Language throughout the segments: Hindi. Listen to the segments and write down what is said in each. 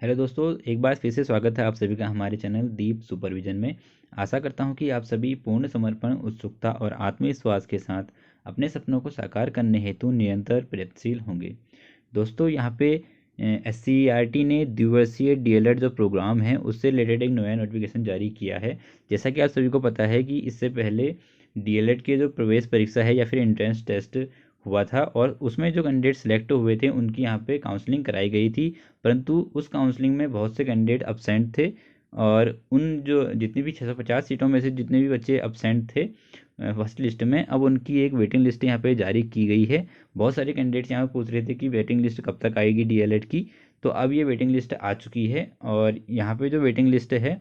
हेलो दोस्तों, एक बार फिर से स्वागत है आप सभी का हमारे चैनल दीप सुपरविजन में। आशा करता हूं कि आप सभी पूर्ण समर्पण, उत्सुकता और आत्मविश्वास के साथ अपने सपनों को साकार करने हेतु निरंतर प्रयत्नशील होंगे। दोस्तों, यहाँ पे SCERT ने द्विवर्षीय डीएलएड जो प्रोग्राम है उससे रिलेटेड एक नया नोटिफिकेशन जारी किया है। जैसा कि आप सभी को पता है कि इससे पहले डीएलएड के जो प्रवेश परीक्षा है या फिर एंट्रेंस टेस्ट हुआ था और उसमें जो कैंडिडेट सेलेक्ट हुए थे उनकी यहाँ पे काउंसलिंग कराई गई थी। परंतु उस काउंसलिंग में बहुत से कैंडिडेट अब्सेंट थे और उन जो जितनी भी 650 सीटों में से जितने भी बच्चे अब्सेंट थे फर्स्ट लिस्ट में, अब उनकी एक वेटिंग लिस्ट यहाँ पे जारी की गई है। बहुत सारे कैंडिडेट्स यहाँ पे पूछ रहे थे कि वेटिंग लिस्ट कब तक आएगी डीएलएड की। तो अब ये वेटिंग लिस्ट आ चुकी है और यहाँ पे जो वेटिंग लिस्ट है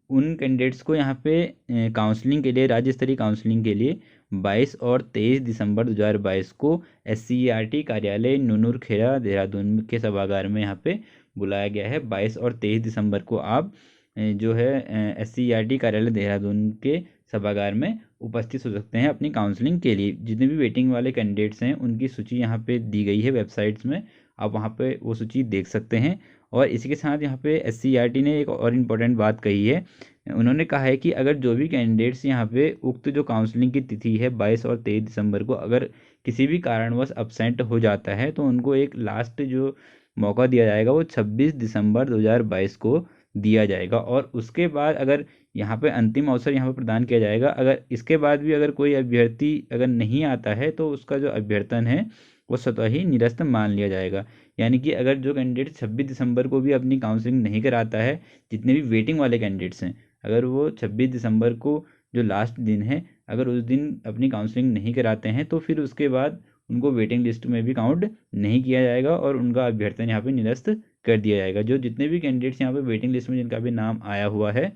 उन कैंडिडेट्स को यहाँ पे काउंसलिंग के लिए, राज्य स्तरीय काउंसलिंग के लिए 22 और 23 दिसंबर 2022 को SCERT कार्यालय नूनूर खेड़ा देहरादून के सभागार में यहाँ पे बुलाया गया है। 22 और 23 दिसंबर को आप जो है SCERT कार्यालय देहरादून के सभागार में उपस्थित हो सकते हैं अपनी काउंसलिंग के लिए। जितने भी वेटिंग वाले कैंडिडेट्स हैं उनकी सूची यहाँ पे दी गई है वेबसाइट्स में, आप वहाँ पे वो सूची देख सकते हैं। और इसी के साथ यहाँ पे SCERT ने एक और इम्पोर्टेंट बात कही है। उन्होंने कहा है कि अगर जो भी कैंडिडेट्स यहाँ पे उक्त जो काउंसलिंग की तिथि है 22 और 23 दिसंबर को अगर किसी भी कारणवश अब्सेंट हो जाता है तो उनको एक लास्ट जो मौका दिया जाएगा वो 26 दिसंबर 2022 को दिया जाएगा। और उसके बाद अगर यहाँ पे अंतिम अवसर यहाँ पे प्रदान किया जाएगा। अगर इसके बाद भी अगर कोई अभ्यर्थी अगर नहीं आता है तो उसका जो अभ्यर्थन है वो स्वतः ही निरस्त मान लिया जाएगा। यानी कि अगर जो कैंडिडेट 26 दिसंबर को भी अपनी काउंसलिंग नहीं कराता है, जितने भी वेटिंग वाले कैंडिडेट्स हैं, अगर वो 26 दिसंबर को जो लास्ट दिन है अगर उस दिन अपनी काउंसलिंग नहीं कराते हैं तो फिर उसके बाद उनको वेटिंग लिस्ट में भी काउंट नहीं किया जाएगा और उनका अभ्यर्थन यहाँ पे निरस्त कर दिया जाएगा। जो जितने भी कैंडिडेट्स यहाँ पे वेटिंग लिस्ट में जिनका भी नाम आया हुआ है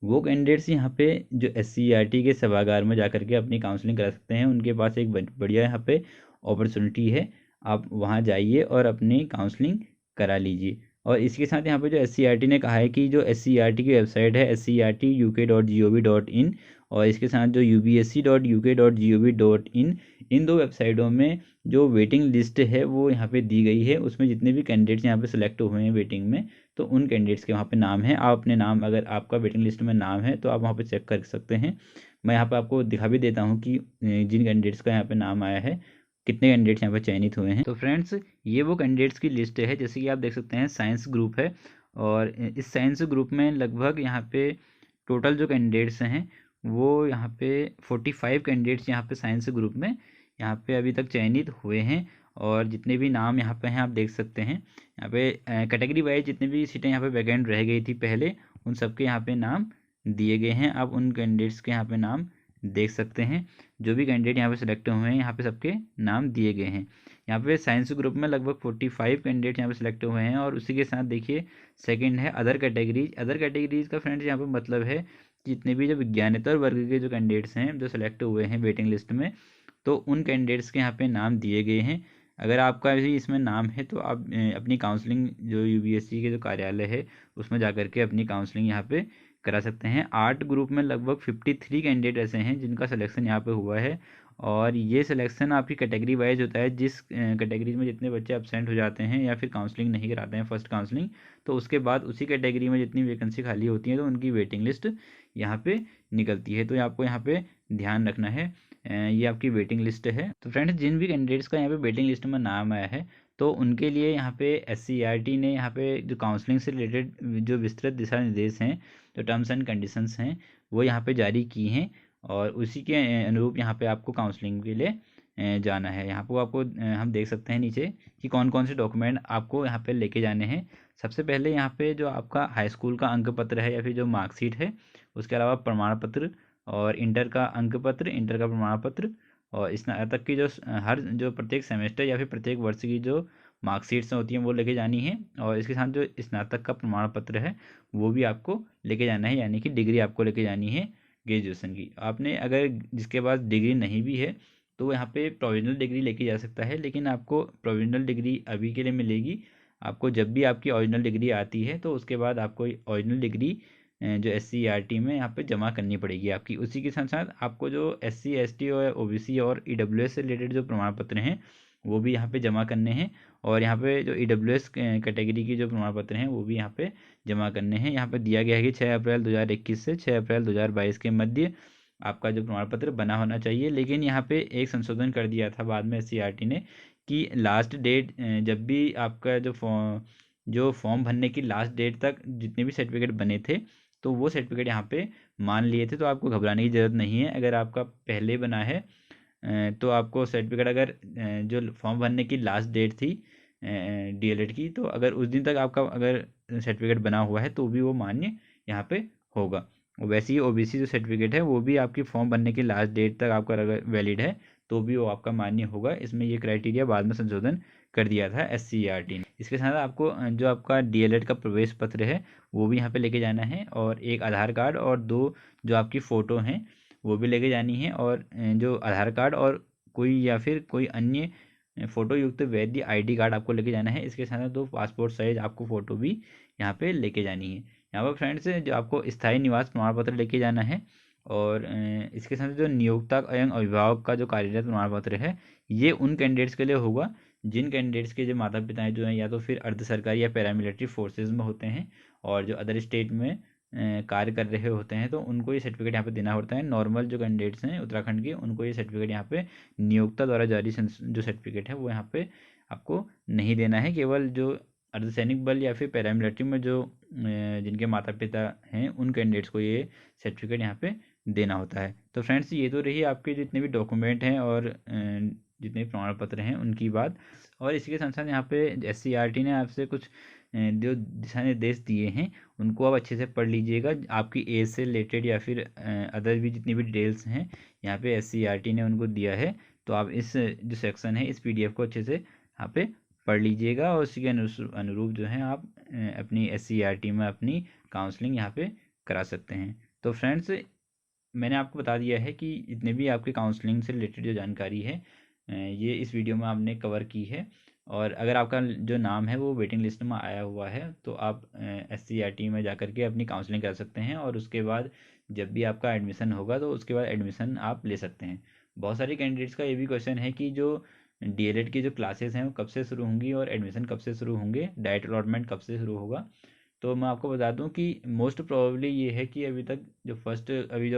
वो कैंडिडेट्स यहाँ पे जो SCERT के सभागार में जा करके अपनी काउंसलिंग करा सकते हैं। उनके पास एक बढ़िया यहाँ पे अपॉर्चुनिटी है, आप वहाँ जाइए और अपनी काउंसलिंग करा लीजिए। और इसके साथ यहाँ पे जो SCERT ने कहा है कि जो SCERT की वेबसाइट है SCERTuk.gov.in और इसके साथ जो UPSC.uk.gov.in, इन दो वेबसाइटों में जो वेटिंग लिस्ट है वो यहाँ पे दी गई है। उसमें जितने भी कैंडिडेट्स यहाँ पे सिलेक्ट हुए हैं वेटिंग में तो उन कैंडिडेट्स के वहाँ पे नाम है। आप अपने नाम, अगर आपका वेटिंग लिस्ट में नाम है तो आप वहाँ पे चेक कर सकते हैं। मैं यहाँ पे आपको दिखा भी देता हूँ कि जिन कैंडिडेट्स का यहाँ पे नाम आया है कितने कैंडिडेट्स यहाँ पे चयनित हुए हैं। तो फ्रेंड्स, ये वो कैंडिडेट्स की लिस्ट है। जैसे कि आप देख सकते हैं साइंस ग्रुप है और इस साइंस ग्रुप में लगभग यहाँ पे टोटल जो कैंडिडेट्स हैं वो यहाँ पे 45 कैंडिडेट्स यहाँ पे साइंस ग्रुप में यहाँ पे अभी तक चयनित हुए हैं। और जितने भी नाम यहाँ पे हैं आप देख सकते हैं। यहाँ पे कैटेगरी वाइज जितनी भी सीटें यहाँ पे वैकेंट रह गई थी पहले, उन सबके यहाँ पे नाम दिए गए हैं। आप उन कैंडिडेट्स के यहाँ पे नाम देख सकते हैं। जो भी कैंडिडेट यहाँ पे सिलेक्ट हुए हैं यहाँ पे सबके नाम दिए गए हैं। यहाँ पे साइंस ग्रुप में लगभग 45 कैंडिडेट यहाँ पे सिलेक्ट हुए हैं। और उसी के साथ देखिए सेकंड है अदर कैटेगरीज। अदर कैटेगरीज का फ्रेंड्स यहाँ पे मतलब है जितने भी जो विज्ञानेतर वर्ग के जो कैंडिडेट्स हैं जो सिलेक्ट हुए हैं वेटिंग लिस्ट में, तो उन कैंडिडेट्स के यहाँ पे नाम दिए गए हैं। अगर आपका भी इसमें नाम है तो आप अपनी काउंसलिंग जो UPSC के जो कार्यालय है उसमें जा करके अपनी काउंसलिंग यहाँ पे करा सकते हैं। आर्ट ग्रुप में लगभग 53 कैंडिडेट ऐसे हैं जिनका सिलेक्शन यहाँ पे हुआ है। और ये सिलेक्शन आपकी कैटेगरी वाइज होता है। जिस कैटेगरी में जितने बच्चे अब्सेंट हो जाते हैं या फिर काउंसलिंग नहीं कराते हैं फर्स्ट काउंसलिंग, तो उसके बाद उसी कैटेगरी में जितनी वैकेंसी खाली होती है तो उनकी वेटिंग लिस्ट यहाँ पे निकलती है। तो आपको यहाँ पे ध्यान रखना है। ये आपकी वेटिंग लिस्ट है। तो फ्रेंड्स, जिन भी कैंडिडेट्स का यहाँ पे वेटिंग लिस्ट में नाम आया है तो उनके लिए यहाँ पे SCERT ने यहाँ पे जो काउंसलिंग से रिलेटेड जो विस्तृत दिशा निर्देश हैं, जो टर्म्स एंड कंडीशंस हैं, वो यहाँ पे जारी की हैं। और उसी के अनुरूप यहाँ पे आपको काउंसलिंग के लिए जाना है। यहाँ पर आपको हम देख सकते हैं नीचे कि कौन कौन से डॉक्यूमेंट आपको यहाँ पे लेके जाने हैं। सबसे पहले यहाँ पे जो आपका हाई स्कूल का अंक पत्र है या फिर जो मार्कशीट है, उसके अलावा प्रमाण पत्र और इंटर का अंक पत्र, इंटर का प्रमाण पत्र और स्नातक की जो हर जो प्रत्येक सेमेस्टर या फिर प्रत्येक वर्ष की जो मार्कशीट्स होती हैं वो लेके जानी है। और इसके साथ जो स्नातक का प्रमाण पत्र है वो भी आपको लेके जाना है, यानी कि डिग्री आपको लेके जानी है ग्रेजुएशन की। आपने अगर जिसके पास डिग्री नहीं भी है तो यहाँ पे प्रोविजनल डिग्री लेके जा सकता है, लेकिन आपको प्रोविजनल डिग्री अभी के लिए मिलेगी। आपको जब भी आपकी ओरिजिनल डिग्री आती है तो उसके बाद आपको ओरिजिनल डिग्री जो SCERT में यहाँ पे जमा करनी पड़ेगी आपकी। उसी के साथ साथ आपको जो SC ST और OBC और EWS से रिलेटेड जो प्रमाण पत्र हैं वो भी यहाँ पे जमा करने हैं। और यहाँ पे जो EWS कैटेगरी के जो प्रमाण पत्र हैं वो भी यहाँ पे जमा करने हैं। यहाँ पे दिया गया है कि 6 अप्रैल 2021 से 6 अप्रैल 2022 के मध्य आपका जो प्रमाण पत्र बना होना चाहिए। लेकिन यहाँ पे एक संशोधन कर दिया था बाद में SCERT ने कि लास्ट डेट, जब भी आपका जो फॉर्म भरने की लास्ट डेट तक जितने भी सर्टिफिकेट बने थे तो वो सर्टिफिकेट यहाँ पे मान लिए थे। तो आपको घबराने की ज़रूरत नहीं है। अगर आपका पहले बना है तो आपको सर्टिफिकेट, अगर जो फॉर्म भरने की लास्ट डेट थी DLED की, तो अगर उस दिन तक आपका अगर सर्टिफिकेट बना हुआ है तो भी वो मान्य यहाँ पे होगा। वैसे ही OBC जो सर्टिफिकेट है वो भी आपकी फॉर्म भरने की लास्ट डेट तक आपका अगर वैलिड है तो भी वो आपका मान्य होगा। इसमें ये क्राइटेरिया बाद में संशोधन कर दिया था SCERT ने। इसके साथ आपको जो आपका DLED का प्रवेश पत्र है वो भी यहाँ पे लेके जाना है, और एक आधार कार्ड और 2 जो आपकी फ़ोटो हैं वो भी लेके जानी है। और जो आधार कार्ड और कोई या फिर कोई अन्य फ़ोटो युक्त वैध ID कार्ड आपको लेके जाना है। इसके साथ 2 पासपोर्ट साइज आपको फ़ोटो भी यहाँ पे लेके जानी है। यहाँ पर फ्रेंड्स जो आपको स्थायी निवास प्रमाण पत्र लेके जाना है, और इसके साथ जो नियोक्ता एवं अभिभावक का जो कार्यरत प्रमाण पत्र है ये उन कैंडिडेट्स के लिए होगा जिन कैंडिडेट्स के जो माता पिता जो हैं या तो फिर अर्ध सरकारी या पैरामिलिट्री फोर्सेज में होते हैं, और जो अदर स्टेट में कार्य कर रहे होते हैं तो उनको ये सर्टिफिकेट यहाँ पे देना पड़ता है। नॉर्मल जो कैंडिडेट्स हैं उत्तराखंड के उनको ये सर्टिफिकेट यहाँ पे नियोक्ता द्वारा जारी जो सर्टिफिकेट है वो यहाँ पे आपको नहीं देना है। केवल जो अर्धसैनिक बल या फिर पैरामिलिट्री में जो जिनके माता पिता हैं उन कैंडिडेट्स को ये सर्टिफिकेट यहाँ पे देना होता है। तो फ्रेंड्स ये तो रही आपके जितने भी डॉक्यूमेंट हैं और जितने भी प्रमाण पत्र हैं उनकी बात। और इसी के साथ साथ यहाँ पे SCERT ने आपसे कुछ जो दिशा निर्देश दिए हैं उनको आप अच्छे से पढ़ लीजिएगा। आपकी एज से रिलेटेड या फिर अदर भी जितनी भी डिटेल्स हैं यहाँ पे SCERT ने उनको दिया है। तो आप इस जो सेक्शन है इस PDF को अच्छे से यहाँ पे पढ़ लीजिएगा, और उसी के अनुरूप जो है आप अपनी SCERT में अपनी काउंसलिंग यहाँ पे करा सकते हैं। तो फ्रेंड्स मैंने आपको बता दिया है कि जितने भी आपके काउंसलिंग से रिलेटेड जो जानकारी है ये इस वीडियो में आपने कवर की है। और अगर आपका जो नाम है वो वेटिंग लिस्ट में आया हुआ है तो आप SCERT में जा के अपनी काउंसलिंग कर सकते हैं, और उसके बाद जब भी आपका एडमिशन होगा तो उसके बाद एडमिशन आप ले सकते हैं। बहुत सारे कैंडिडेट्स का ये भी क्वेश्चन है कि जो DLED की जो क्लासेस हैं वो कब से शुरू होंगी और एडमिशन कब से शुरू होंगे, डाइट अलॉटमेंट कब से शुरू होगा। तो मैं आपको बता दूं कि मोस्ट प्रोबेबली ये है कि अभी जो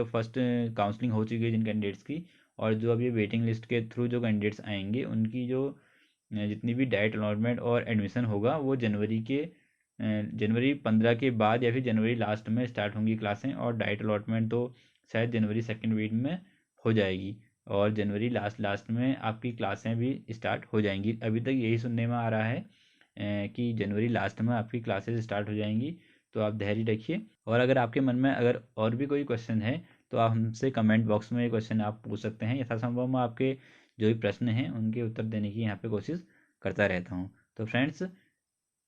फर्स्ट काउंसलिंग हो चुकी है जिन कैंडिडेट्स की, और जो अभी वेटिंग लिस्ट के थ्रू जो कैंडिडेट्स आएंगे उनकी जो जितनी भी डाइट अलॉटमेंट और एडमिशन होगा वो जनवरी 15 के बाद या फिर जनवरी लास्ट में स्टार्ट होंगी क्लासें। और डाइट अलॉटमेंट तो शायद जनवरी सेकेंड वीक में हो जाएगी, और जनवरी लास्ट में आपकी क्लासें भी स्टार्ट हो जाएंगी। अभी तक यही सुनने में आ रहा है कि जनवरी लास्ट में आपकी क्लासेस स्टार्ट हो जाएंगी। तो आप धैर्य रखिए, और अगर आपके मन में अगर और भी कोई क्वेश्चन है तो आप हमसे कमेंट बॉक्स में ये क्वेश्चन आप पूछ सकते हैं। यथासंभव मैं आपके जो भी प्रश्न हैं उनके उत्तर देने की यहाँ पे कोशिश करता रहता हूँ। तो फ्रेंड्स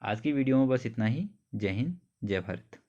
आज की वीडियो में बस इतना ही। जय हिंद, जय भारत।